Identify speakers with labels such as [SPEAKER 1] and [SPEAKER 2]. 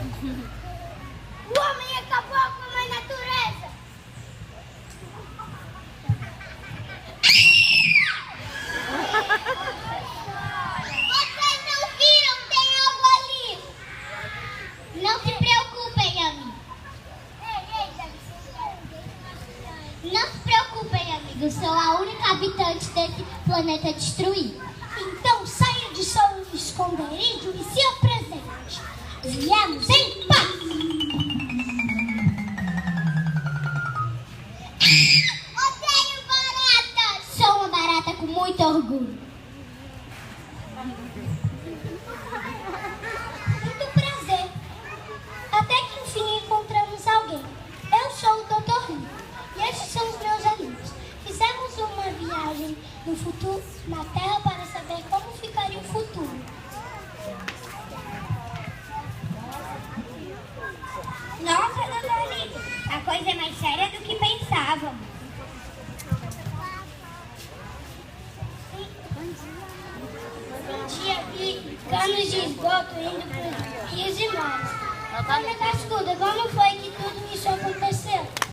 [SPEAKER 1] O homem acabou com a mãe natureza. Vocês não viram? Tem algo ali. Não se preocupem, amigo. Não se preocupem, amigos. Sou a única habitante desse planeta destruído. Então saia de seu esconderijo e se apresente. Viemos em paz. Odeio baratas. Sou uma barata com muito orgulho. Muito prazer. Até que enfim encontramos alguém. Eu sou o Dr. Lee. E esses são os meus amigos. Fizemos uma viagem no futuro, na Terra, para saber como ficaria o futuro.
[SPEAKER 2] Nossa, Dr. Lee, a coisa é mais séria do que pensávamos.
[SPEAKER 1] Um dia vi canos de esgoto indo para os rios e mares. Olha, Cascuda, como foi que tudo isso aconteceu?